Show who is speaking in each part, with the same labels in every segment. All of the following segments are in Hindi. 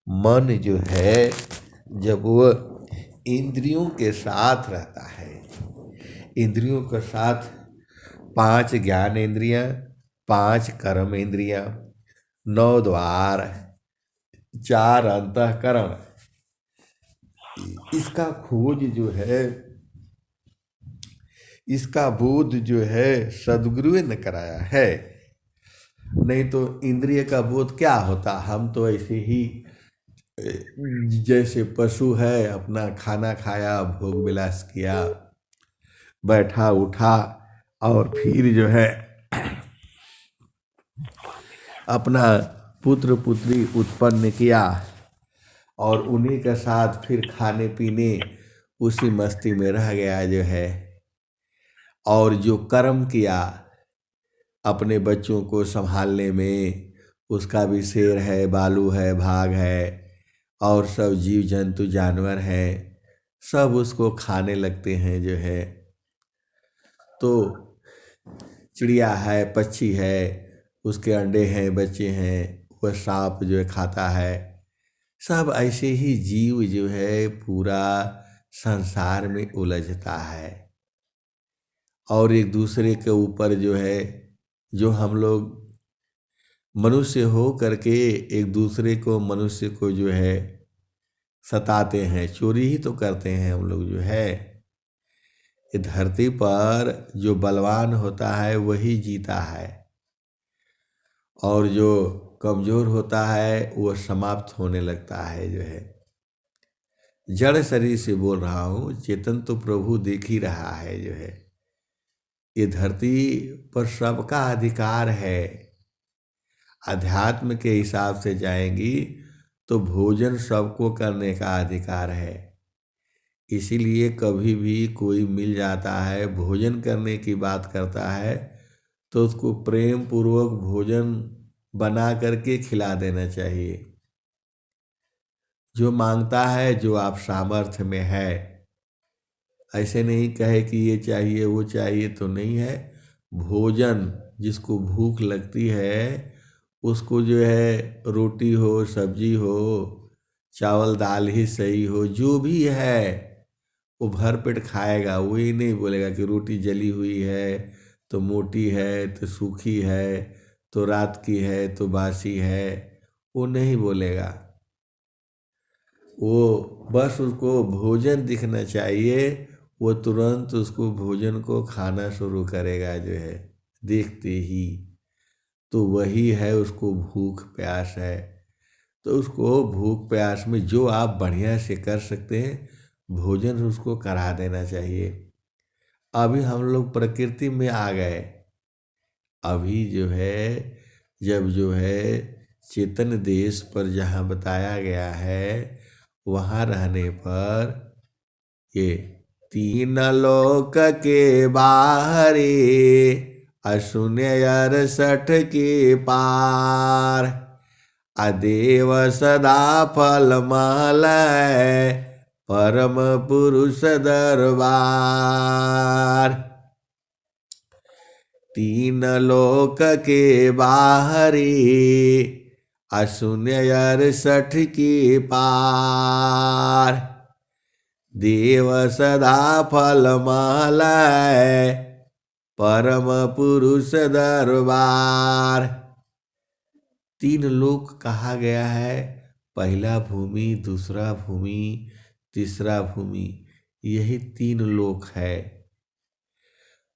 Speaker 1: मन जो है जब वह इंद्रियों के साथ रहता है, इंद्रियों के साथ 5 ज्ञान इंद्रियां, 5 कर्म इंद्रियां, 9 द्वार, 4 अंतःकरण, इसका खोज जो है, इसका बोध जो है सदगुरु ने कराया है। नहीं तो इंद्रिय का बोध क्या होता, हम तो ऐसे ही जैसे पशु है, अपना खाना खाया, भोग विलास किया, बैठा उठा और फिर जो है अपना पुत्र पुत्री उत्पन्न किया और उन्हीं के साथ फिर खाने पीने उसी मस्ती में रह गया जो है। और जो कर्म किया अपने बच्चों को संभालने में, उसका भी शेर है, बालू है, भाग है और सब जीव जंतु जानवर हैं, सब उसको खाने लगते हैं जो है। तो चिड़िया है, पक्षी है, उसके अंडे हैं, बच्चे हैं, वह सांप जो है खाता है। सब ऐसे ही जीव जो है पूरा संसार में उलझता है और एक दूसरे के ऊपर जो है, जो हम लोग मनुष्य हो करके एक दूसरे को, मनुष्य को जो है सताते हैं, चोरी ही तो करते हैं हम लोग जो है। ये धरती पर जो बलवान होता है वही जीता है और जो कमजोर होता है वो समाप्त होने लगता है जो है। जड़ शरीर से बोल रहा हूँ, चेतन तो प्रभु देख ही रहा है जो है। ये धरती पर सबका अधिकार है। अध्यात्म के हिसाब से जाएंगी तो भोजन सबको करने का अधिकार है। इसीलिए कभी भी कोई मिल जाता है, भोजन करने की बात करता है तो उसको प्रेम पूर्वक भोजन बना करके खिला देना चाहिए। जो मांगता है, जो आप सामर्थ्य में है, ऐसे नहीं कहे कि ये चाहिए वो चाहिए, तो नहीं है। भोजन जिसको भूख लगती है उसको जो है रोटी हो, सब्जी हो, चावल दाल ही सही हो, जो भी है वो भर पेट खाएगा। वो ही नहीं बोलेगा कि रोटी जली हुई है तो मोटी है तो सूखी है तो रात की है तो बासी है, वो नहीं बोलेगा। वो बस उसको भोजन दिखना चाहिए, वो तुरंत उसको भोजन को खाना शुरू करेगा जो है देखते ही। तो वही है, उसको भूख प्यास है। तो उसको भूख प्यास में जो आप बढ़िया से कर सकते हैं, भोजन उसको करा देना चाहिए। अभी हम लोग प्रकृति में आ गए। अभी जो है, जब जो है चेतन देश पर जहाँ बताया गया है वहाँ रहने पर ये 3 लोक के बाहरी अशून्य 68 के पार, अदेव सदा फल महलय परम पुरुष दरबार। 3 लोक के बाहरी अशून्य 68 के पार, देव सदा फल महलय परम पुरुष दरबार। 3 लोक कहा गया है। पहला भूमि, दूसरा भूमि, तीसरा भूमि, यही 3 लोक है।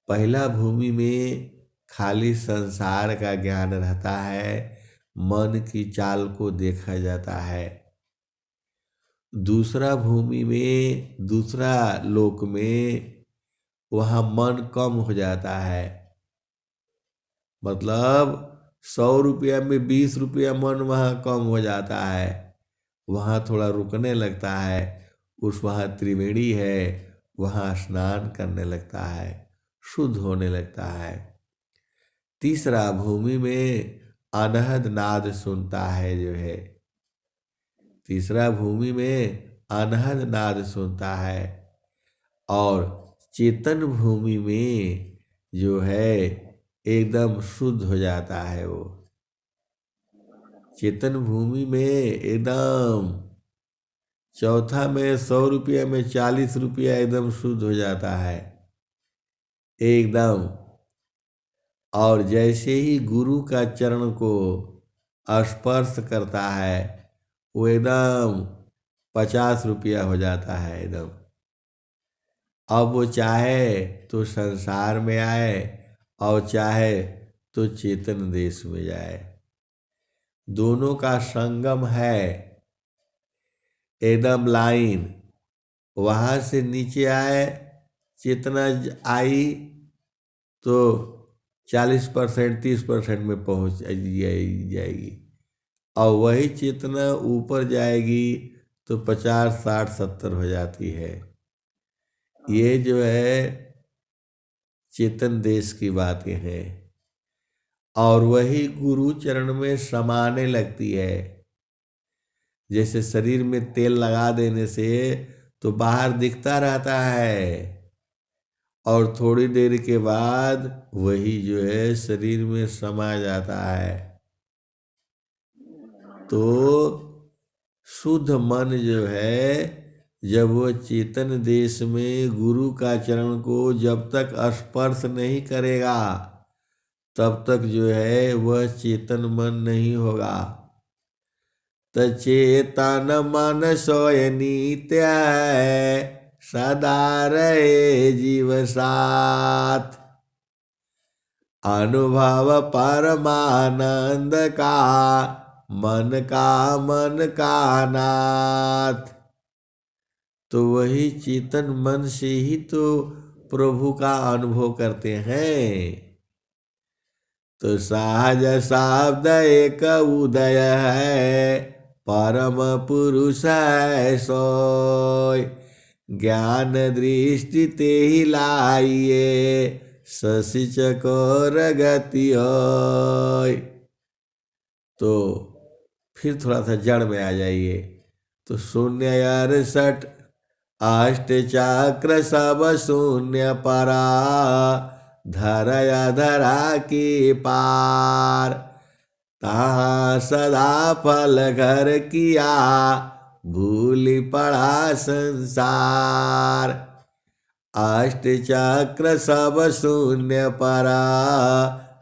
Speaker 1: पहला भूमि में खाली संसार का ज्ञान रहता है, मन की चाल को देखा जाता है। दूसरा भूमि में, दूसरा लोक में, वहाँ मन कम हो जाता है। मतलब 100 रुपया में 20 रुपया मन वहाँ कम हो जाता है, वहाँ थोड़ा रुकने लगता है। वहाँ त्रिवेणी है, वहाँ स्नान करने लगता है, शुद्ध होने लगता है। तीसरा भूमि में अनहद नाद सुनता है जो है। तीसरा भूमि में अनहद नाद सुनता है और चेतन भूमि में जो है एकदम शुद्ध हो जाता है। वो चेतन भूमि में एकदम चौथा में 100 रुपया में 40 रुपया एकदम शुद्ध हो जाता है एकदम। और जैसे ही गुरु का चरण को स्पर्श करता है वो एकदम 50 रुपया हो जाता है एकदम। अब वो चाहे तो संसार में आए और चाहे तो चेतन देश में जाए, दोनों का संगम है एकदम लाइन। वहाँ से नीचे आए, चेतना आई तो 40% 30% में पहुँच जाएगी, और वही चेतना ऊपर जाएगी तो 50 60 70 हो जाती है। ये जो है चेतन देश की बातें हैं, और वही गुरु चरण में समाने लगती है। जैसे शरीर में तेल लगा देने से तो बाहर दिखता रहता है, और थोड़ी देर के बाद वही जो है शरीर में समा जाता है। तो शुद्ध मन जो है जब वो चेतन देश में गुरु का चरण को जब तक स्पर्श नहीं करेगा तब तक जो है वह चेतन मन नहीं होगा। चेतन मन सोय नित्य सदा रहे जीव साथ, अनुभव परमानंद का मन का नाथ। तो वही चेतन मन से ही तो प्रभु का अनुभव करते हैं। तो सहज शब्द एक उदय है, परम पुरुष है सोय, ज्ञान दृष्टि ते ही लाइए, शशि चकोर गति होय। तो फिर थोड़ा सा जड़ में आ जाइए। तो शून्य 68 अष्ट चक्र सब शून्य परा, धरया धरा के पार, तहाँ सदा फल घर किया, भूल पड़ा संसार। अष्ट चक्र सब शून्य परा,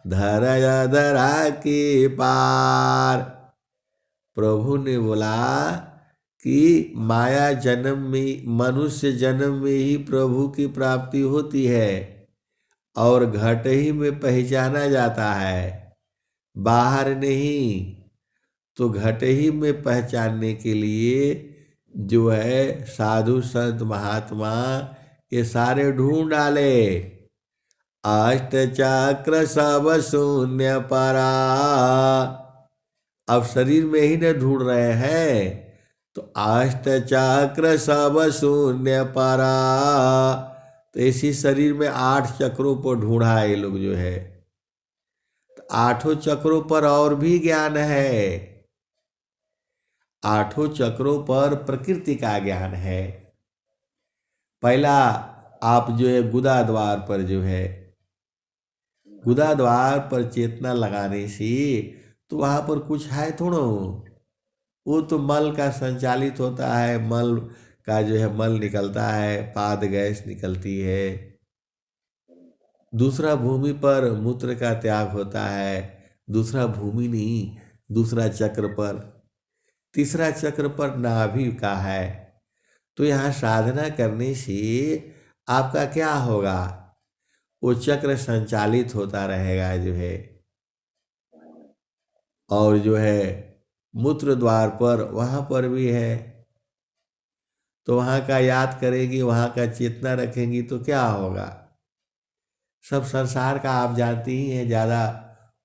Speaker 1: धरया धरा के पार। प्रभु ने बोला कि माया जन्म में, मनुष्य जन्म में ही प्रभु की प्राप्ति होती है, और घट ही में पहचाना जाता है, बाहर नहीं। तो घट ही में पहचानने के लिए जो है साधु संत महात्मा ये सारे ढूंढ डाले। अष्ट चक्र सब शून्य परा, अब शरीर में ही न ढूंढ रहे हैं। तो अष्ट चक्र सब शून्य परा, तो इसी शरीर में 8 चक्रों पर ढूंढा है ये लोग जो है। तो 8 चक्रों पर और भी ज्ञान है, 8 चक्रों पर प्रकृति का ज्ञान है। पहला आप जो है गुदा द्वार पर जो है, गुदा द्वार पर चेतना लगाने से तो वहां पर कुछ है थोड़ो, वो तो मल का संचालित होता है, मल का जो है मल निकलता है, पाद गैस निकलती है। दूसरा भूमि पर मूत्र का त्याग होता है, दूसरा भूमि नहीं, दूसरा चक्र पर, तीसरा चक्र पर नाभि का है। तो यहाँ साधना करने से आपका क्या होगा, वो चक्र संचालित होता रहेगा जो है। और जो है मूत्र द्वार पर, वहाँ पर भी है, तो वहाँ का याद करेंगी, वहाँ का चेतना रखेंगी तो क्या होगा। सब संसार का आप जानती ही हैं, ज़्यादा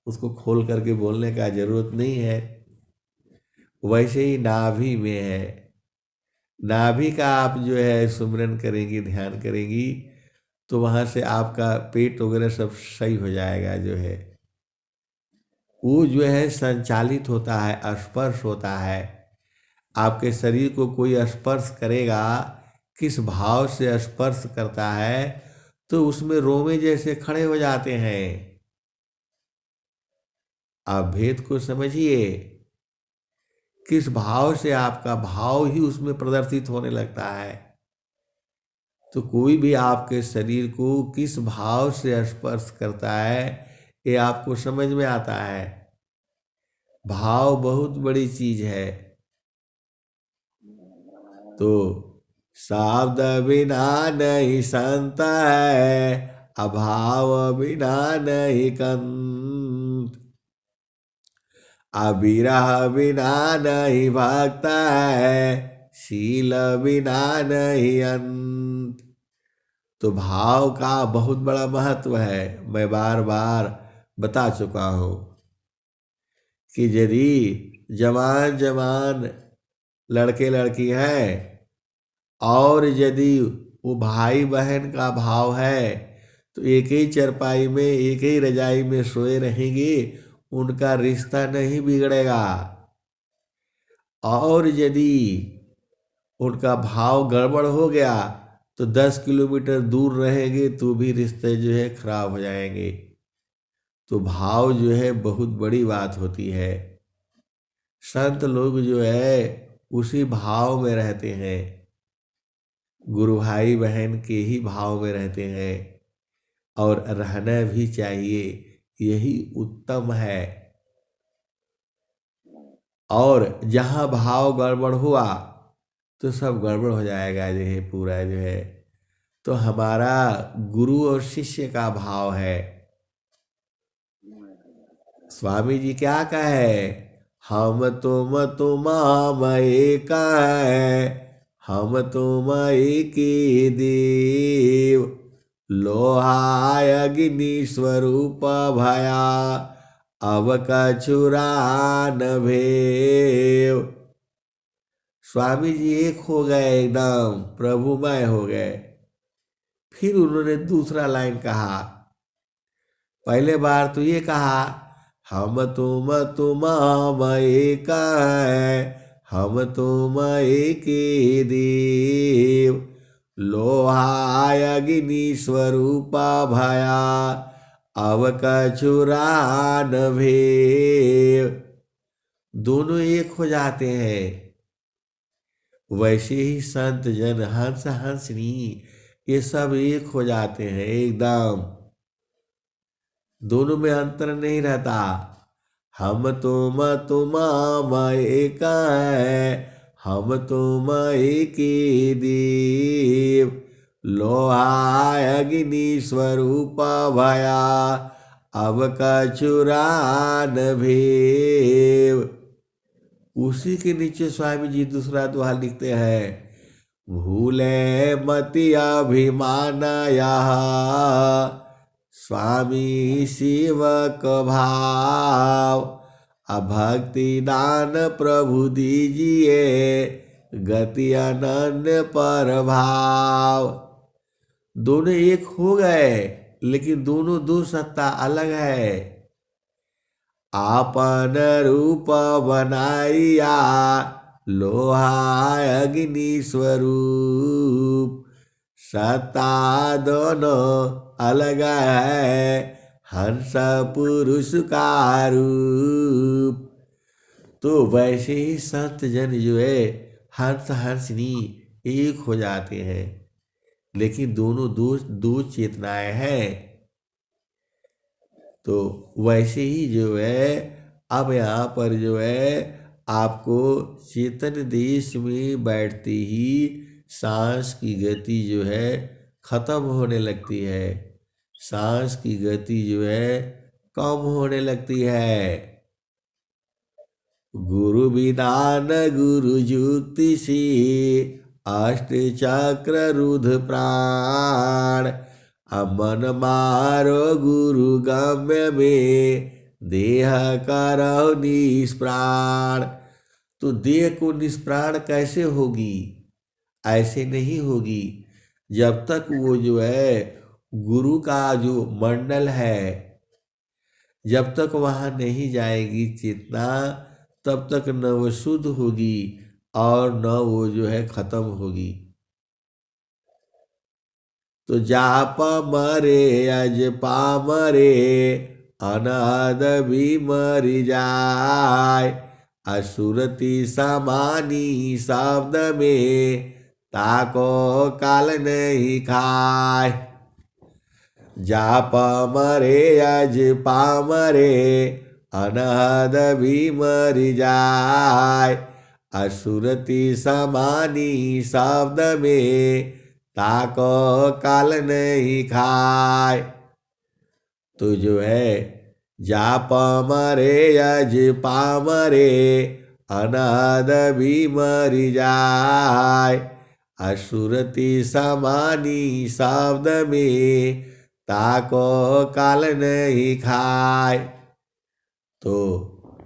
Speaker 1: उसको खोल करके बोलने का जरूरत नहीं है। वैसे ही नाभि में है, नाभि का आप जो है सुमिरन करेंगी, ध्यान करेंगी, तो वहाँ से आपका पेट वगैरह सब सही हो जाएगा जो है। वो जो है संचालित होता है, स्पर्श होता है। आपके शरीर को कोई स्पर्श करेगा, किस भाव से स्पर्श करता है, तो उसमें रोमे जैसे खड़े हो जाते हैं। आप भेद को समझिए। किस भाव से आपका भाव ही उसमें प्रदर्शित होने लगता है। तो कोई भी आपके शरीर को किस भाव से स्पर्श करता है ये आपको समझ में आता है। भाव बहुत बड़ी चीज है। तो शब्द बिना नहीं संत है, अभाव बिना नहीं कंत, अविरह बिना नहीं भक्त है, शील बिना नहीं अंत। तो भाव का बहुत बड़ा महत्व है। मैं बार बार बता चुका हूँ कि यदि जवान जवान लड़के लड़की हैं और यदि वो भाई बहन का भाव है तो एक ही चरपाई में एक ही रजाई में सोए रहेंगे, उनका रिश्ता नहीं बिगड़ेगा। और यदि उनका भाव गड़बड़ हो गया तो 10 किलोमीटर दूर रहेंगे तो भी रिश्ते जो है खराब हो जाएंगे। तो भाव जो है बहुत बड़ी बात होती है। संत लोग जो है उसी भाव में रहते हैं, गुरु भाई बहन के ही भाव में रहते हैं और रहना भी चाहिए, यही उत्तम है। और जहाँ भाव गड़बड़ हुआ तो सब गड़बड़ हो जाएगा जो है पूरा जो है। तो हमारा गुरु और शिष्य का भाव है। स्वामी जी क्या कहे, हम तुम एक है, हम तुम एक देव, लोहाय अग्नि स्वरूप भया, अब कछुरा न भेव। स्वामी जी एक हो गए, एकदम प्रभुमय हो गए। फिर उन्होंने दूसरा लाइन कहा। पहले बार तो ये कहा, हम तुम एक है, हम तुम एक देव, लोहाय अग्नि स्वरूप भया, अब कछुरा न भेव। दोनों एक हो जाते हैं। वैसे ही संत जन हंस हंसनी ये सब एक हो जाते हैं एकदम, दोनों में अंतर नहीं रहता। हम तुम एक है, हम तुम एक देव, लोहाय अग्नि स्वरूप भया, अब कछुरा न भेव। उसी के नीचे स्वामी जी दूसरा दोहा लिखते हैं, भूले मति अभिमान यह, स्वामी शिवक भाव, अभक्ति दान प्रभु दीजिए, गति अनन्य पर भाव। दोनों एक हो गए लेकिन दोनों दो सत्ता अलग है। आपन रूप बनाइया, लोहा अग्नि स्वरूप, सत्ता दोनों अलग है, हंस पुरुष का रूप। तो वैसे ही संत जन जो है हंस हंसनी एक हो जाते हैं, लेकिन दोनों दो दो चेतनाएं हैं। तो वैसे ही जो है अब यहाँ पर जो है आपको चेतन देश में बैठते ही सांस की गति जो है खत्म होने लगती है, सांस की गति जो है कम होने लगती है। गुरु विधान गुरु जुक्ति से, अष्ट चक्र रुद्र प्राण, अमन मारो गुरु गम्य में, देह करो निष्प्राण। तो देह को निष्प्राण कैसे होगी? ऐसे नहीं होगी जब तक वो जो है गुरु का जो मंडल है, जब तक वहाँ नहीं जाएगी चेतना, तब तक न वो शुद्ध होगी और न वो जो है खत्म होगी। तो जाप मरे अजपा मरे, अनाद भी मर जाए, असुरति समानी शब्द में ताको काल नहीं खाए। जाप मरे अज पामरे अनहद भी मर जाय। असुरति समानी शब्द में ताको काल नहीं खाए। तो जो है जाप मरे अज पामरे अनाद भी मर जाय। असुरति समानी शब्द में ताको काल नहीं खाए। तो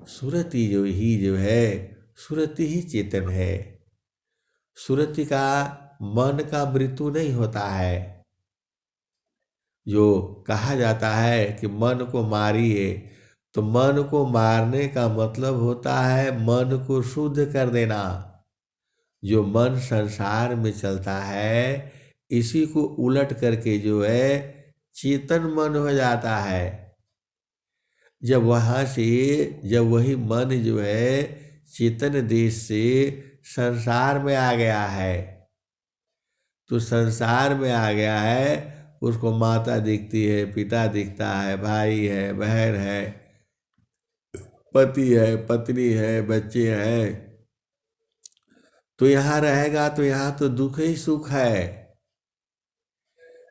Speaker 1: सुरति जो है सुरति ही चेतन है। सुरति का मन का मृत्यु नहीं होता है। जो कहा जाता है कि मन को मारिए, तो मन को मारने का मतलब होता है मन को शुद्ध कर देना। जो मन संसार में चलता है इसी को उलट करके जो है चेतन मन हो जाता है। जब वहाँ से जब वही मन जो है चेतन देश से संसार में आ गया है, तो संसार में आ गया है, उसको माता दिखती है, पिता दिखता है, भाई है, बहन है, पति है, पत्नी है, बच्चे हैं। तो यहाँ रहेगा तो यहाँ तो दुख ही सुख है,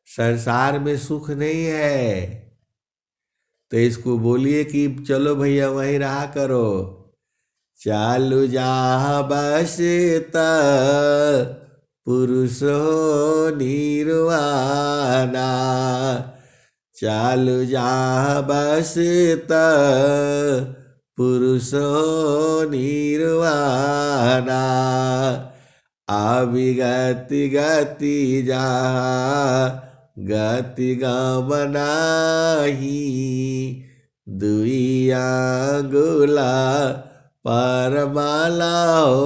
Speaker 1: संसार में सुख नहीं है। तो इसको बोलिए कि चलो भैया वहीं रहा करो। चालू जहाँ बसता पुरुषो निर्वाणा। चालू जहाँ बसता पुरुषो निर्वाणा। अविगति गति जहाँ गति गमनाही। दुई अंगुला परमाला हो।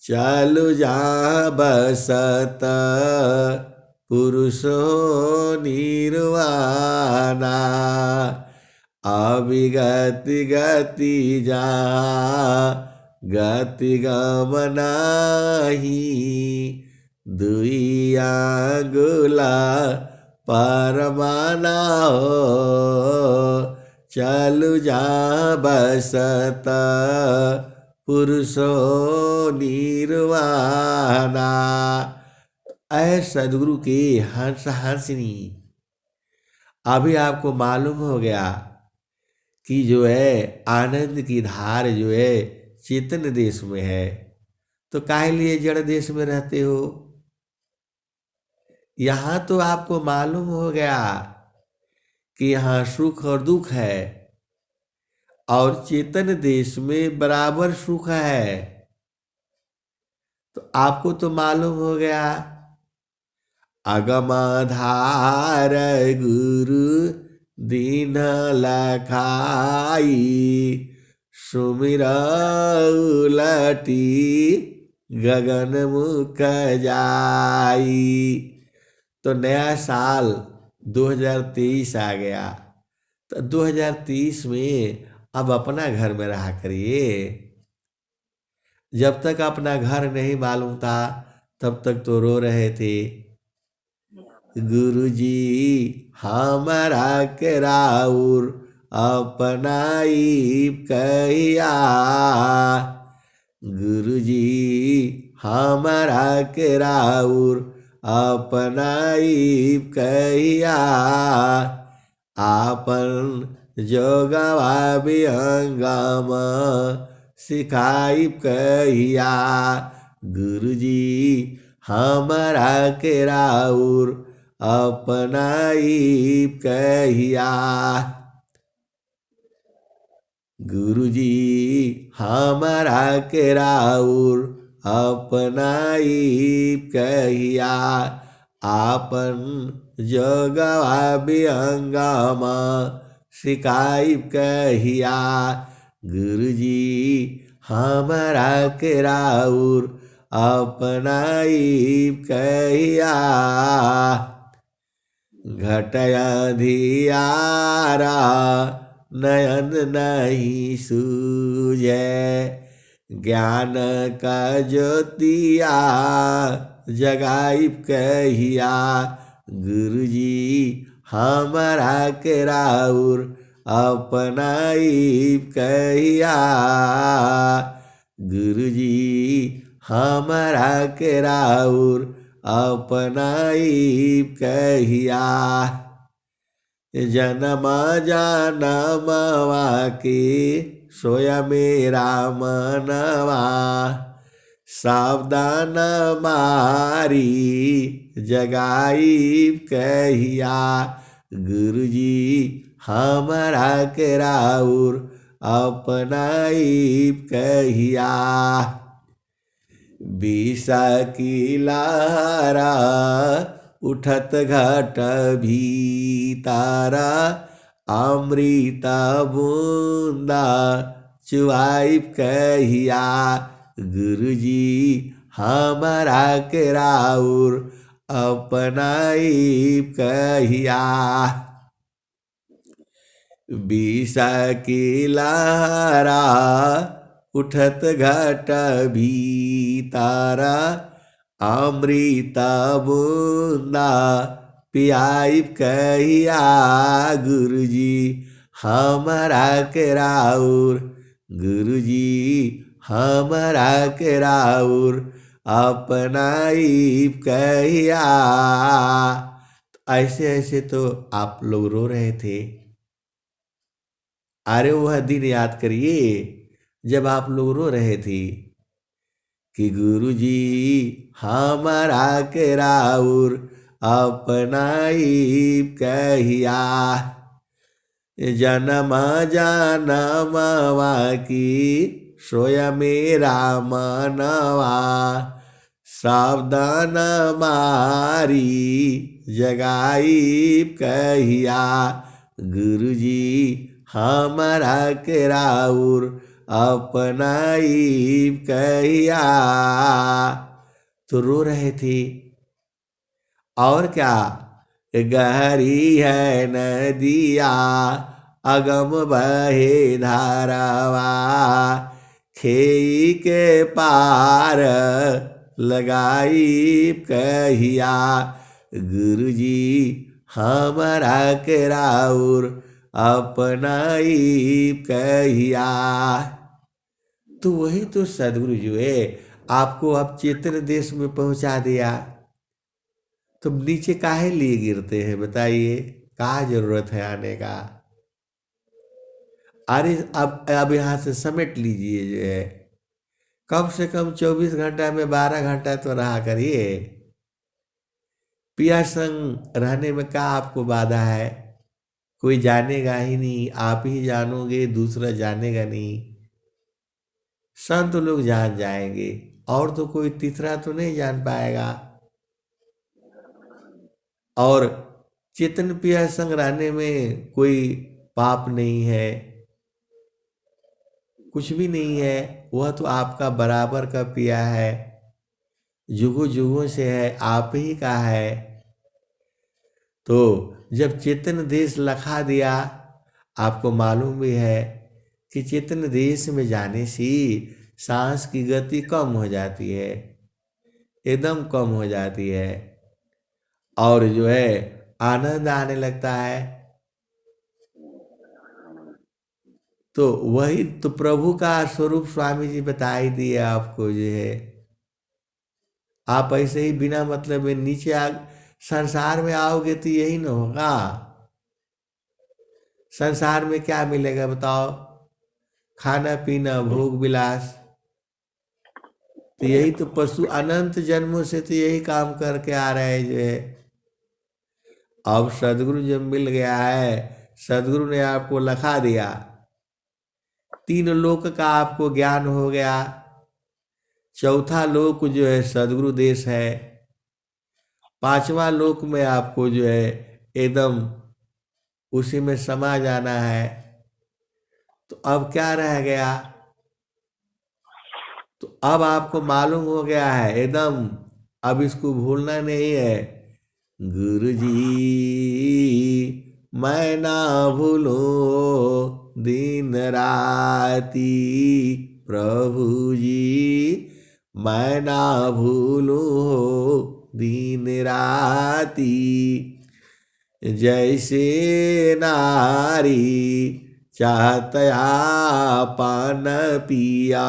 Speaker 1: चालू जहाँ बसत पुरुषो निर्वाणा। अविगति गति जहाँ गति गमनाही। दुई अंगुला परमाना हो। चालू जहाँ बसत पुरुषो निर्वाणा। ऐ सदगुरु के हंस हंसनी, अभी आपको मालूम हो गया कि जो है आनंद की धार जो है चेतन देश में है, तो काहे लिए जड़ देश में रहते हो। यहाँ तो आपको मालूम हो गया कि यहाँ सुख और दुख है, और चेतन देश में बराबर सुख है। तो आपको तो मालूम हो गया अगमाधार गुरु दीन लखाई। सुमिर उलटी गगन मुख जाई। तो नया साल 2023 आ गया, तो 2023 में अब अपना घर में रहा करिए। जब तक अपना घर नहीं मालूम था तब तक तो रो रहे थे, गुरुजी हमारा के राउर अपनाई कहिया। गुरुजी हमारा के राउर अपनाई कहिया। आपन जोगवा विहंगम सिखाई कहिया। गुरुजी हमारा के राउर अपनाई कहिया। गुरुजी हमारा के राउर अपनाई कहिया। आपन जोगवा विहंगम सिखाई कहिया। गुरुजी हमारा के राउर अपनाई कहिया। घटया धियारा नयन नहीं सूझे, ज्ञान का ज्योतिया जगाई कहिया, गुरुजी हमारा के राउर अपनाई कहिया, गुरुजी हमारा के राउर अपनाई कहिया। जनमा जनमवा के सोया मेरा मनवा, सावधान मारी जगाई कहिया, गुरुजी हमारा के राउर अपनाई कहिया। विषा की लहरा उठत घट भीतारा, अमृता बूंदा चुआई कहिया, गुरुजी हमारा के राउर अपनाई कहिया। विषा की लहरा उठत घट भीतारा, अमृता बूंदा पियाई कहिया, गुरुजी हमारा के राउर, गुरुजी हमारा के राउर अपनाई कहिया। ऐसे ऐसे तो आप लोग रो रहे थे। अरे वह दिन याद करिए जब आप लोग रो रहे थे कि गुरुजी हमारा के राउर अपनाई कहिया। जन्म जनमवा की सोया मेरा मनवा, सावधान मारी जगाई कहिया, गुरुजी हमारा के राउर अपनाई कहिया। तो रो रहे थे और क्या, गहरी है नदिया अगम बहे धारावा, खेई के पार लगाई कहिया, गुरुजी हमारा के राउर अपनाई कहिया। तो वही तो सदगुरु जो है आपको अब चेतन देश में पहुंचा दिया। तुम नीचे काहे लिए गिरते हैं बताइए, क्या जरूरत है आने का। अरे अब यहाँ से समेट लीजिए जो है, कम से कम 24 घंटा में 12 घंटा तो रहा करिए। पिया संग रहने में क्या आपको बाधा है, कोई जानेगा ही नहीं, आप ही जानोगे, दूसरा जानेगा नहीं। संत लोग जान जाएंगे और तो कोई तीसरा तो नहीं जान पाएगा। और चेतन पिया संग रहने में कोई पाप नहीं है, कुछ भी नहीं है। वह तो आपका बराबर का पिया है, जुगों जुगों से है, आप ही का है। तो जब चेतन देश लखा दिया, आपको मालूम भी है कि चेतन देश में जाने से सांस की गति कम हो जाती है, एकदम कम हो जाती है, और जो है आनंद आने लगता है। तो वही तो प्रभु का स्वरूप स्वामी जी बता ही दिए आपको जो है। आप ऐसे ही बिना मतलब में नीचे संसार में आओगे तो यही न होगा। संसार में क्या मिलेगा बताओ, खाना पीना भोग विलास। तो यही तो पशु अनंत जन्मों से तो यही काम करके आ रहे हैं जो है। अब सदगुरु जब मिल गया है, सदगुरु ने आपको लखा दिया, 3 लोक का आपको ज्ञान हो गया। चौथा लोक जो है सदगुरु देश है। 5वां लोक में आपको जो है एकदम उसी में समा जाना है। तो अब क्या रह गया, तो अब आपको मालूम हो गया है एकदम, अब इसको भूलना नहीं है। गुरुजी मैं ना भूलूं दिन राती। प्रभु जी मैं ना भूलूं दिन राती। जैसे नारी चाहतया पान पिया,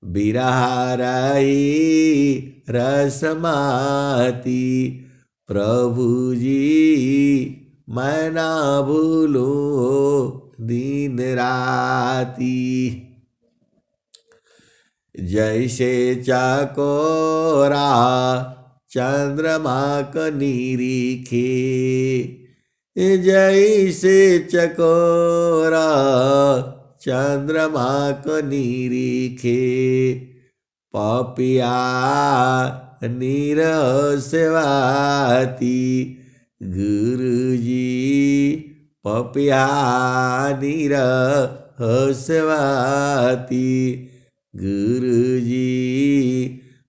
Speaker 1: बिरहा रही रसमाती। प्रभु जी मैं ना भूलूं दिन राती। जैसे चकोरा चंद्रमा को निरीखे, जैसे चकोरा चंद्रमा को निरीखे। पपिया नीरव सेवाती। गुरुजी पपिया नीरव सेवाती। गुरुजी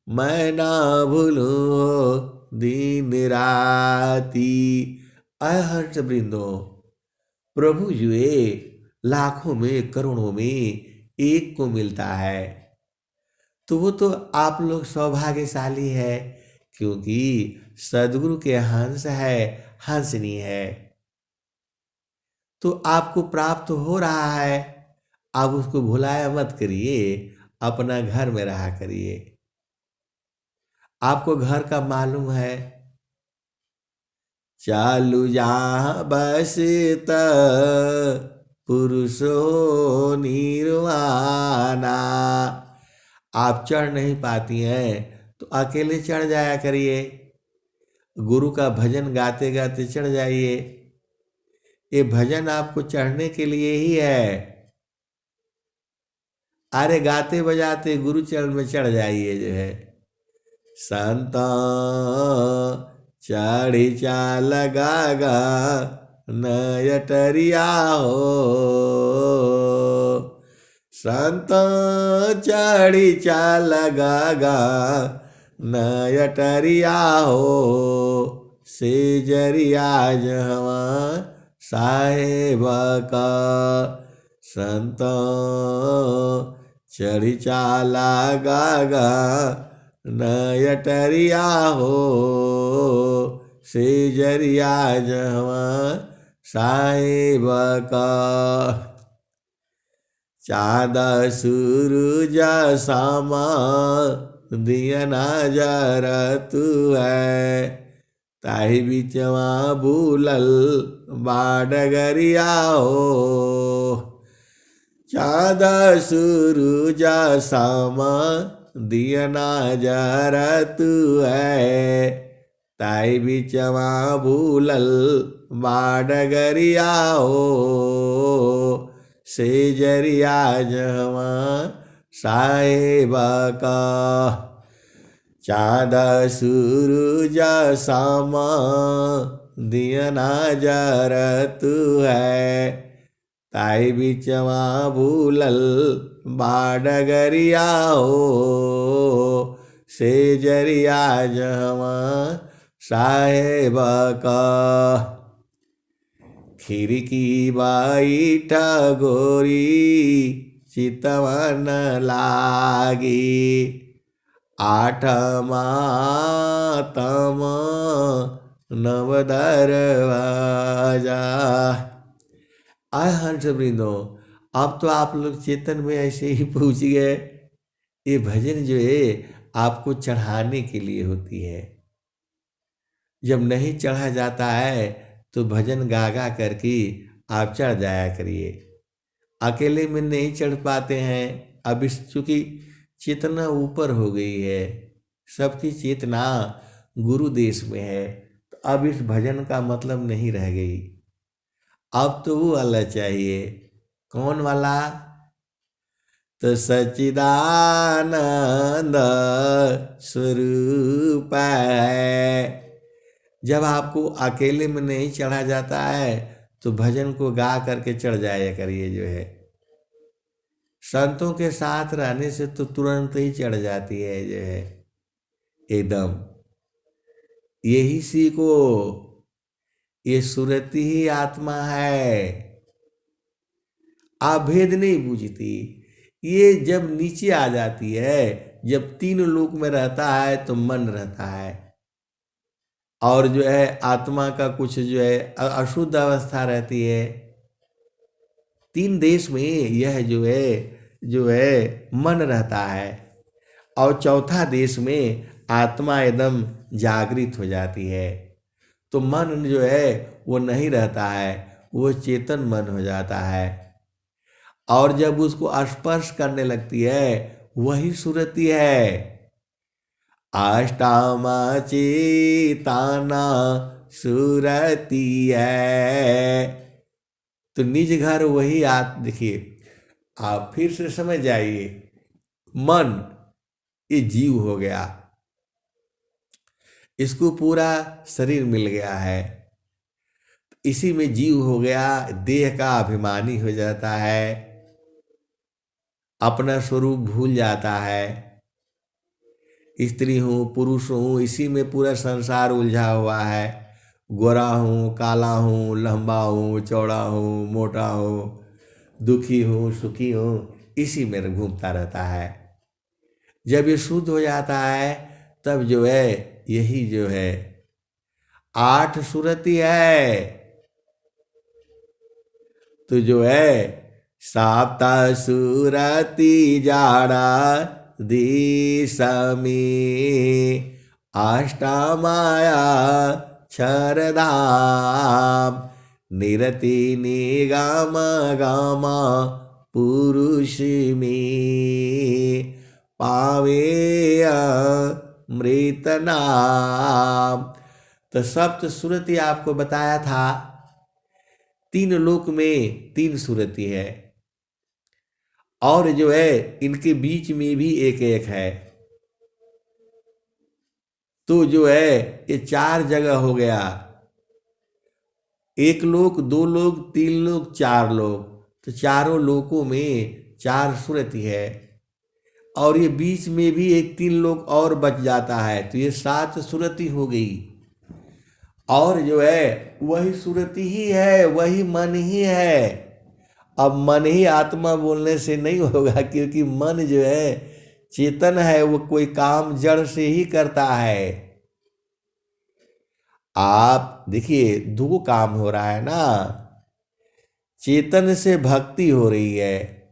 Speaker 1: मैं ना भूलूं दिन राती। अय हर्ष वृंदो, प्रभु ये लाखों में करोड़ों में एक को मिलता है, तो वो तो आप लोग सौभाग्यशाली है, क्योंकि सदगुरु के हंस है, हंसनी है। तो आपको प्राप्त हो रहा है, आप उसको भुलाया मत करिए, अपना घर में रहा करिए। आपको घर का मालूम है, चालू जहाँ बसत पुरुषो निर्वाणा। आप चढ़ नहीं पाती हैं तो अकेले चढ़ जाया करिए, गुरु का भजन गाते गाते चढ़ जाइए। ये भजन आपको चढ़ने के लिए ही है। अरे गाते बजाते गुरु चरण में चढ़ जाइए जो है। संत चढ़ी चाल गागा नयटरिया हो। संत चढ़ी चाल गागा नयटरिया हो। से जरिया जहवा साहेब का। संत चढ़ी चाला गागा नयटरिया हो। से जरिया जहवा साहेब का। चाँद सूरज सामा दिया नजर तू है। ताही बिचवा भूलल बाडगरिया हो। चाँद सूरज सामा दिया नजर तू है। ताई बिचवा भूलल बाडगरिया हो। से जरिया जवा साहेब का। चाँद सूरज सामा दिया नजर तू है। ताई बिचवा भूलल बाडगरिया हो। से जरिया जवा साहेब का। खिड़की बैठा गोरी चितवन लागी। आठमा तम नव दरवाजा। आय हंस वृंदो, अब तो आप लोग चेतन में ऐसे ही पहुंच गए। ये भजन जो है आपको चढ़ाने के लिए होती है। जब नहीं चढ़ा जाता है तो भजन गा गा करके आप चढ़ जाया करिए। अकेले में नहीं चढ़ पाते हैं। अब इस चूंकि चेतना ऊपर हो गई है, सबकी चेतना गुरु देश में है, तो अब इस भजन का मतलब नहीं रह गई। अब तो वो वाला चाहिए। कौन वाला? तो सच्चिदानंद स्वरूप है। जब आपको अकेले में नहीं चढ़ा जाता है तो भजन को गा करके चढ़ जाया करिए जो है। संतों के साथ रहने से तो तुरंत ही चढ़ जाती है जो है, एकदम। यही सीखो ये सुरति ही आत्मा है। आप भेद नहीं बूझती। ये जब नीचे आ जाती है, जब तीन लोक में रहता है तो मन रहता है, और जो है आत्मा का कुछ जो है अशुद्ध अवस्था रहती है। तीन देश में यह जो है मन रहता है, और चौथा देश में आत्मा एकदम जागृत हो जाती है। तो मन जो है वो नहीं रहता है, वो चेतन मन हो जाता है, और जब उसको स्पर्श करने लगती है वही सुरति है। अष्टामा चेताना सुरति है। तो निज घर वही देखिए, आप फिर से समझ जाइए। मन ये जीव हो गया, इसको पूरा शरीर मिल गया है, इसी में जीव हो गया, देह का अभिमानी हो जाता है, अपना स्वरूप भूल जाता है। स्त्री हूँ पुरुष हूँ, इसी में पूरा संसार उलझा हुआ है। गोरा हूँ काला हूँ, लंबा हूँ चौड़ा हूँ, मोटा हूँ, दुखी हूँ सुखी हूँ, इसी में घूमता रहता है। जब ये शुद्ध हो जाता है तब जो है यही जो है आठ सुरति है। तो जो है साप्ता सुरति जाड़ा दिश में, अष्टमाया क्षरधाम, निरति निगम गम पुरुष में, पावे अमृत नाम। तो सप्त सुरति आपको बताया था। तीन लोक में तीन सुरति है, और जो है इनके बीच में भी एक एक है। तो जो है ये चार जगह हो गया, एक लोक दो लोक तीन लोक चार लोक। तो चारों लोकों में चार सुरति है, और ये बीच में भी एक तीन लोक और बच जाता है, तो ये सात सुरति हो गई। और जो है वही सुरति ही है, वही मन ही है। अब मन ही आत्मा बोलने से नहीं होगा, क्योंकि मन जो है चेतन है, वो कोई काम जड़ से ही करता है। आप देखिए दो काम हो रहा है ना, चेतन से भक्ति हो रही है,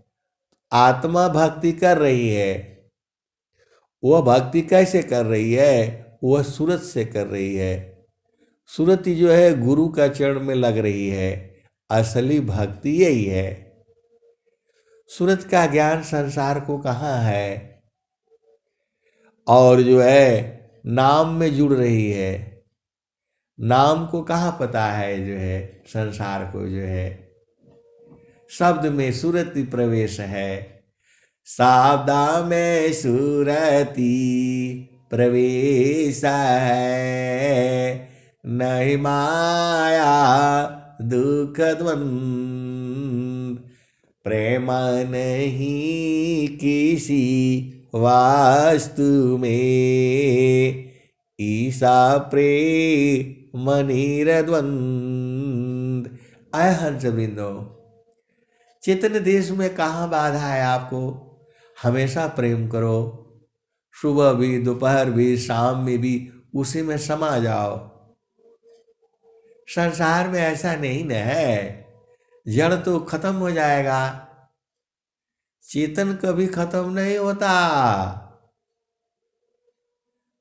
Speaker 1: आत्मा भक्ति कर रही है। वह भक्ति कैसे कर रही है? वह सूरत से कर रही है। सुरति जो है गुरु का चरण में लग रही है, असली भक्ति यही है। सूरत का ज्ञान संसार को कहाँ है, और जो है नाम में जुड़ रही है। नाम को कहाँ पता है जो है संसार को, जो है शब्द में सुरति प्रवेश है। सावदा में सुरति प्रवेश है, नहीं माया दुख द्वंद, प्रेम नहीं किसी वास्तु में, ईसा प्रेम निरद्वंद। आय हंस बिंदो, चेतन देश में कहाँ बाधा है आपको? हमेशा प्रेम करो, सुबह भी दोपहर भी शाम में भी उसी में समा जाओ। संसार में ऐसा नहीं न है, जड़ तो खत्म हो जाएगा, चेतन कभी खत्म नहीं होता।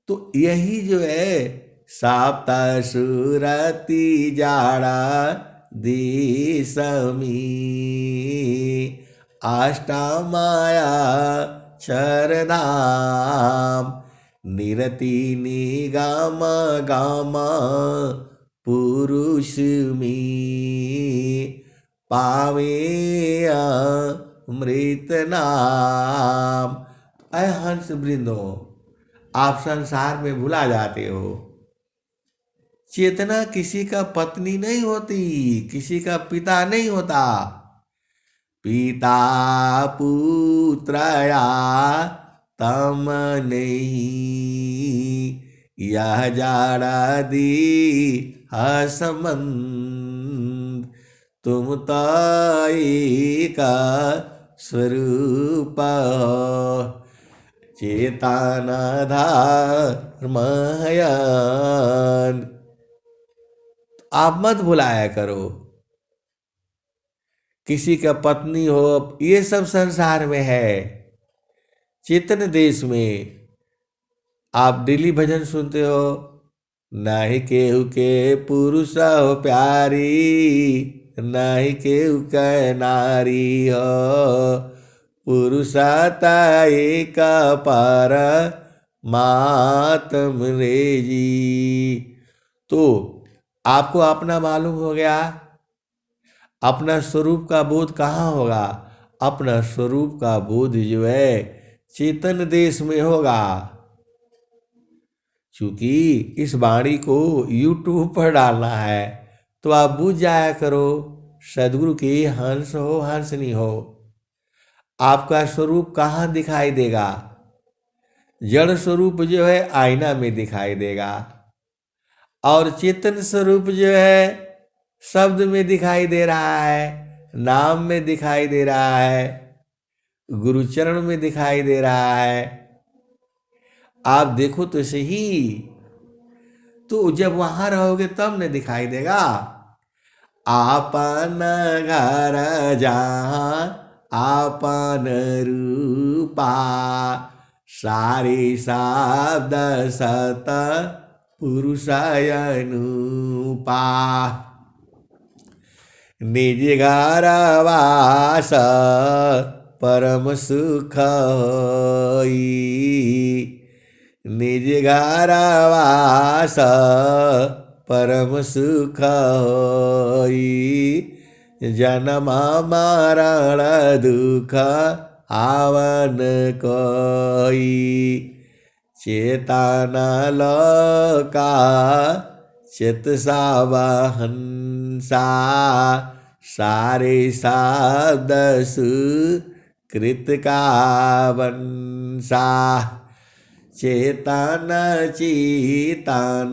Speaker 1: तो यही जो है साप्ता सुरति जाड़ा दिसमी, अष्टमाया क्षरधाम, निरति निगम गम पुरुष में, पावे अमृत नाम। अय हंस वृंदो, आप संसार में भुला जाते हो। चेतना किसी का पत्नी नहीं होती, किसी का पिता नहीं होता। पिता पुत्रया तम नहीं, यह जाड़ा दी संबंध, तुम ताई का स्वरूप चेतनाधारमयन। आप मत भुलाया करो। किसी का पत्नी हो, ये सब संसार में है। चेतन देश में आप डेली भजन सुनते हो, नाही केहू के पुरुष हो प्यारी, नाही केहू के नारी हो, पुरुषाता एक पर मातम रे जी। तो आपको अपना मालूम हो गया, अपना स्वरूप का बोध कहाँ होगा? अपना स्वरूप का बोध जो है चेतन देश में होगा। चूंकि इस वाणी को YouTube पर डालना है तो आप बुझ जाया करो, सदगुरु की हंस हो हंसनी हो। आपका स्वरूप कहाँ दिखाई देगा? जड़ स्वरूप जो है आईना में दिखाई देगा, और चेतन स्वरूप जो है शब्द में दिखाई दे रहा है, नाम में दिखाई दे रहा है, गुरुचरण में दिखाई दे रहा है। आप देखो तो सही, तो जब वहां रहोगे तब न दिखाई देगा। आपन घर जहाँ आपन रूपा, सारे शब्द सत पुरुषायनुपा, निज घर वास परम सुख होई, निज घर वास परम सुख होई, जन्म मरण दुख आवन कोई, चेतन लोका चित सावहंसा, सारे शब्द सुकृत का वंशा, चेतन चेतन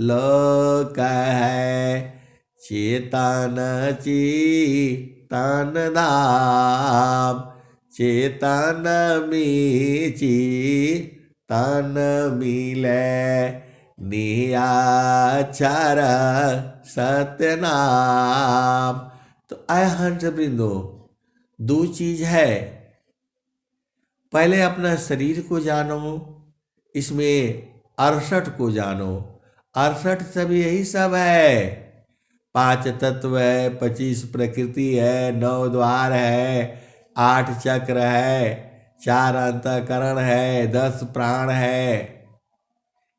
Speaker 1: लोक है, चेतन चेतन धाम, चेतन में चेतन मिले, निराक्षर सत्यनाम। तो आय हंस वृंदो, दो चीज है। पहले अपना शरीर को जानो, इसमें 68 को जानो। 68 सब यही सब है। 5 तत्व है, 25 प्रकृति है, 9 द्वार है, 8 चक्र है, 4 अंतःकरण है, 10 प्राण है।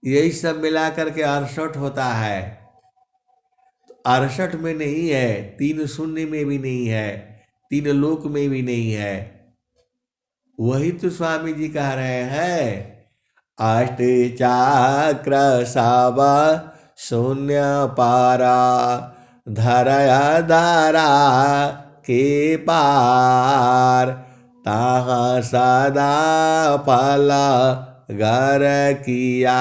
Speaker 1: यही सब मिलाकर के 68 होता है। तो 68 में नहीं है, 3 शून्य में भी नहीं है, 3 लोक में भी नहीं है। वही तो स्वामी जी कह रहे हैं, अष्ट चक्र सब शून्य पारा, धरया धारा के पार, ताहा सदा फला घर किया,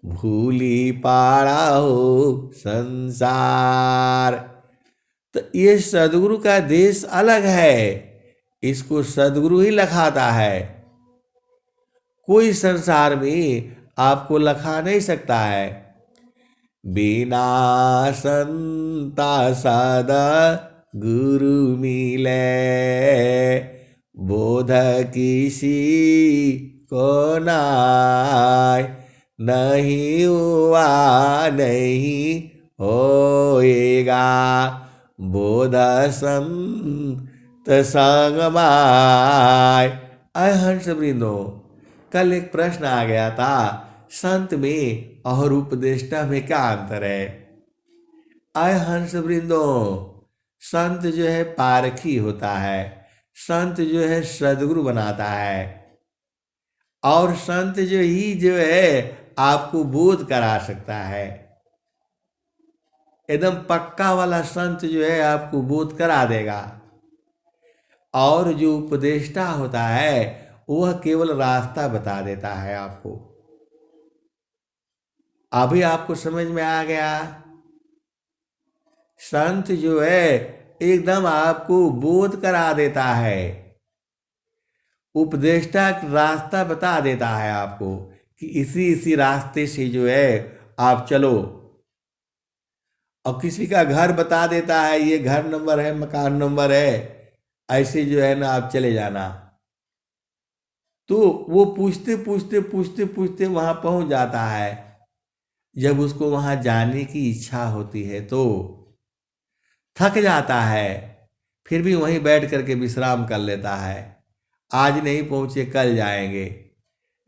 Speaker 1: भूली पाड़ा हो संसार। तो ये सदगुरु का देश अलग है, इसको सदगुरु ही लखाता है। कोई संसार में आपको लखा नहीं सकता है। बिना संता सदा गुरु मिले, बोध किसी को नाय, नहीं हुआ नहीं होएगा, बोध संत संग माय। अय हंस वृंदो, कल एक प्रश्न आ गया था, संत में और उपदेष्टा में क्या अंतर है? अय हंस वृंदो, संत जो है पारखी होता है, संत जो है सदगुरु बनाता है, और संत जो है आपको बोध करा सकता है। एकदम पक्का वाला संत जो है आपको बोध करा देगा। और जो उपदेष्टा होता है वह केवल रास्ता बता देता है आपको। अभी आपको समझ में आ गया। संत जो है एकदम आपको बोध करा देता है, उपदेष्टा रास्ता बता देता है आपको कि इसी इसी रास्ते से जो है आप चलो। और किसी का घर बता देता है, ये घर नंबर है, मकान नंबर है, ऐसे जो है ना आप चले जाना। तो वो पूछते पूछते पूछते पूछते वहां पहुंच जाता है। जब उसको वहां जाने की इच्छा होती है तो थक जाता है, फिर भी वहीं बैठ करके विश्राम कर लेता है। आज नहीं पहुंचे कल जाएंगे।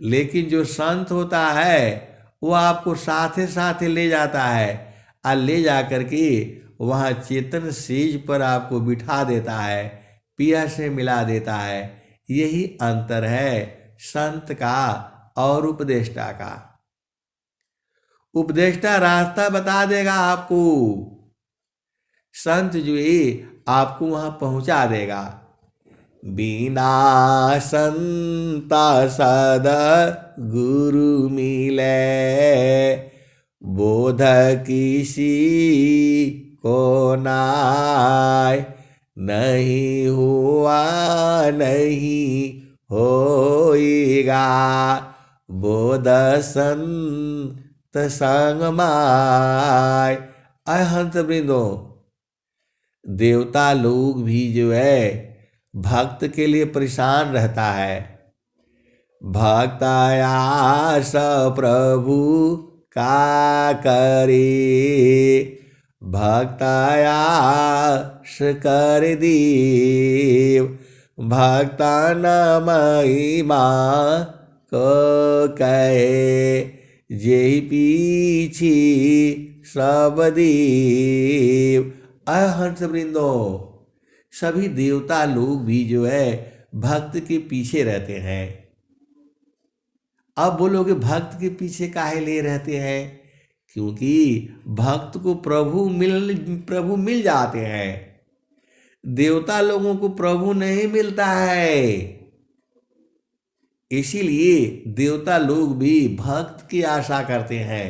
Speaker 1: लेकिन जो संत होता है वो आपको साथे साथे ले जाता है, और ले जा करके वहाँ चेतन सेज पर आपको बिठा देता है, पिया से मिला देता है। यही अंतर है संत का और उपदेष्टा का। उपदेष्टा रास्ता बता देगा आपको, संत जो है आपको वहां पहुंचा देगा। बिना संता सद गुरु मिले, बोध किसी को नाय। नहीं हुआ नहीं होएगा, बोध संत संग माय। हंस वृंदो, देवता लोग भी जो है भक्त के लिए परेशान रहता है। भक्त आस प्रभु का करे, भक्त आस कर देव। भक्ता न महिमा को कहे, जे पीछी सब देव। हंस वृंदो, सभी देवता लोग भी जो है भक्त के पीछे रहते हैं। अब बोलोगे भक्त के पीछे काहे ले रहते हैं? क्योंकि भक्त को प्रभु मिल जाते हैं। देवता लोगों को प्रभु नहीं मिलता है, इसीलिए देवता लोग भी भक्त की आशा करते हैं।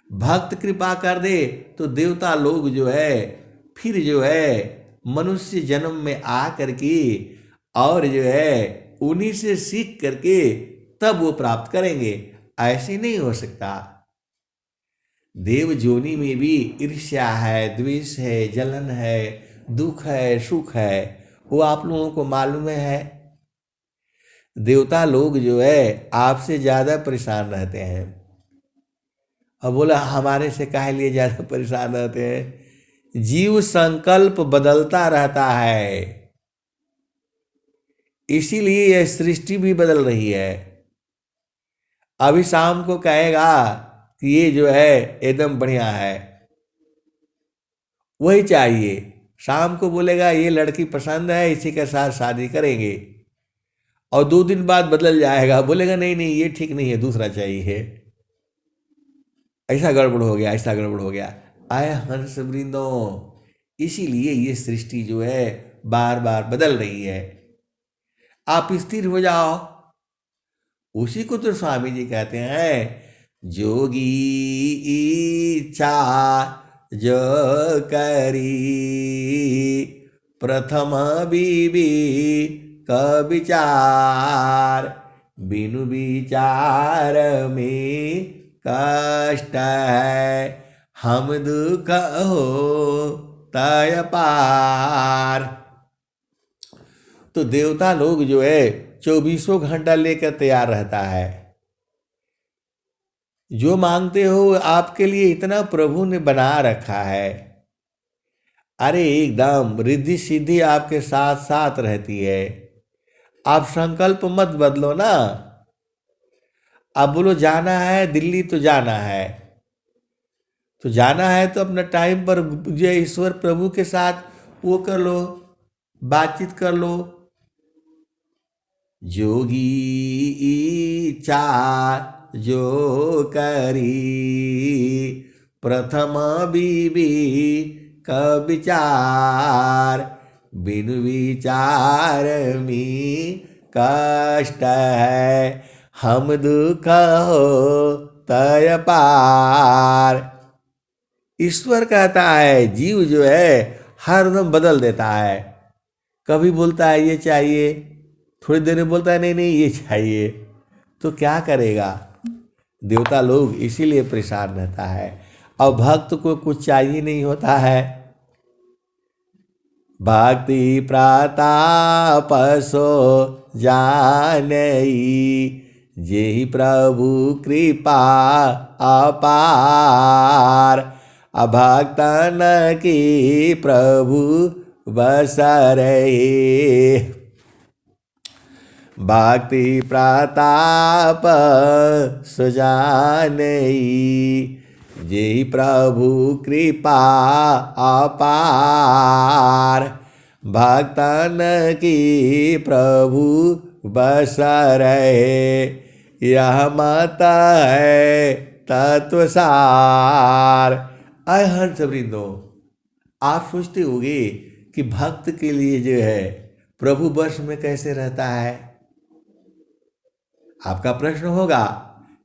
Speaker 1: भक्त कृपा कर दे तो देवता लोग जो है फिर जो है मनुष्य जन्म में आ करके और जो है उन्हीं से सीख करके तब वो प्राप्त करेंगे। ऐसे नहीं हो सकता। देव जोनी में भी ईर्ष्या है, द्वेष है, जलन है, दुख है, सुख है, वो आप लोगों को मालूम है। देवता लोग जो है आपसे ज्यादा परेशान रहते हैं। अब बोला हमारे से काहे लिए ज्यादा परेशान रहते हैं? जीव संकल्प बदलता रहता है, इसीलिए यह सृष्टि भी बदल रही है। अभी शाम को कहेगा कि ये जो है एकदम बढ़िया है, वही चाहिए। शाम को बोलेगा ये लड़की पसंद है, इसी के साथ शादी करेंगे। और 2 दिन बाद बदल जाएगा, बोलेगा नहीं नहीं ये ठीक नहीं है, दूसरा चाहिए। ऐसा गड़बड़ हो गया, ऐसा गड़बड़ हो गया। आय हंस वृंदो, इसीलिए ये सृष्टि जो है बार बार बदल रही है। आप स्थिर हो जाओ। उसी को तो स्वामी जी कहते हैं, जोगी इच्छा जो करी, प्रथम बीबी का विचार। बिनु विचार में कष्ट है, हम दुख हो तय पार। तो देवता लोग जो है 24 घंटा लेकर तैयार रहता है। जो मांगते हो आपके लिए इतना प्रभु ने बना रखा है। अरे एकदम रिद्धि सिद्धि आपके साथ साथ रहती है। आप संकल्प मत बदलो ना। आप बोलो जाना है दिल्ली तो जाना है, तो जाना है तो अपना टाइम पर जो ईश्वर प्रभु के साथ वो कर लो, बातचीत कर लो। जोगी इच्छा जो करी, प्रथम बीबी का विचार। बिनु विचार में कष्ट है, हम दुख हो तय पार। ईश्वर कहता है जीव जो है हरदम बदल देता है। कभी बोलता है ये चाहिए, थोड़ी देर में बोलता है नहीं नहीं ये चाहिए, तो क्या करेगा। देवता लोग इसीलिए परेशान रहता है। और भक्त को कुछ चाहिए नहीं होता है। भक्ति प्रताप सो जानई, जेहि प्रभु कृपा अपार। अभक्तन की प्रभु बसरहि, भक्ति प्रताप सुजानई, जेहि प्रभु कृपा अपार। भक्तन की प्रभु बसरहि, यह मत है तत्वसार। आय हंस वृंदो, आप सोचते होंगे कि भक्त के लिए जो है प्रभु वश में कैसे रहता है। आपका प्रश्न होगा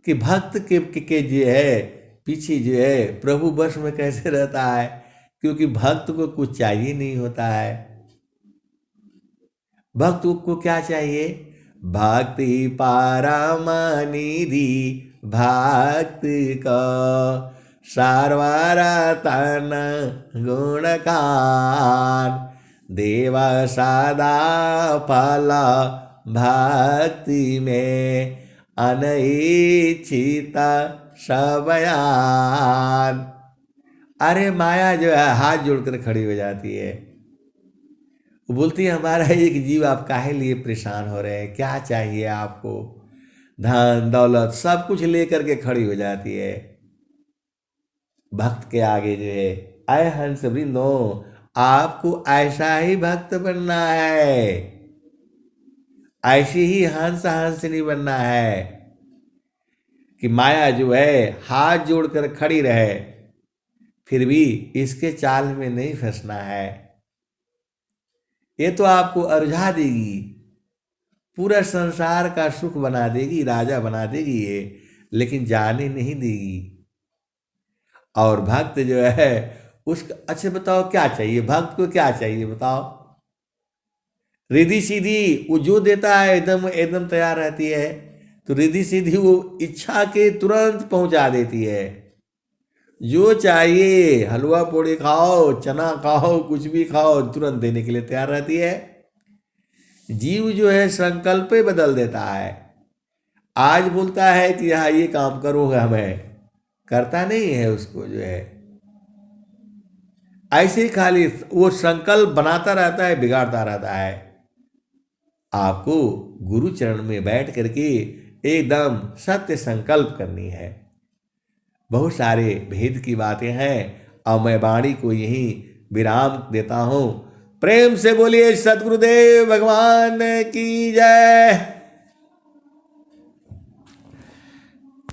Speaker 1: कि भक्त के जो है पीछे जो है प्रभु वश में कैसे रहता है, क्योंकि भक्त को कुछ चाहिए नहीं होता है। भक्त को क्या चाहिए। भक्ति परम निधि भक्त का सर्वरतन गुणकान, देव सदा फल भक्ति में अनइच्छित सबयान। अरे माया जो है हाथ जोड़कर खड़ी हो जाती है। वो बोलती है हमारा एक जीव आप काहे लिए परेशान हो रहे हैं, क्या चाहिए आपको। धन दौलत सब कुछ लेकर के खड़ी हो जाती है। भक्त के आगे जो है आए हंस वृंदो, आपको ऐसा ही भक्त बनना है, ऐसी ही हंस हंसनी बनना है कि माया जो है हाथ जोड़कर खड़ी रहे, फिर भी इसके चाल में नहीं फंसना है। ये तो आपको अरझा देगी, पूरा संसार का सुख बना देगी, राजा बना देगी ये, लेकिन जाने नहीं देगी। और भक्त जो है उसका अच्छा बताओ क्या चाहिए, भक्त को क्या चाहिए बताओ। रिद्धि सीधी वो जो देता है एकदम एकदम तैयार रहती है, तो रिद्धि सीधी वो इच्छा के तुरंत पहुंचा देती है। जो चाहिए हलवा पूड़ी खाओ, चना खाओ, कुछ भी खाओ, तुरंत देने के लिए तैयार रहती है। जीव जो है संकल्प पे बदल देता है। आज बोलता है कि हाँ ये काम करूंगा मैं, करता नहीं है उसको जो है। ऐसे ही खाली वो संकल्प बनाता रहता है, बिगाड़ता रहता है। आपको गुरु चरण में बैठ करके एकदम सत्य संकल्प करनी है। बहुत सारे भेद की बातें हैं और मैं वाणी को यहीं विराम देता हूं। प्रेम से बोलिए सद्गुरुदेव भगवान की जय।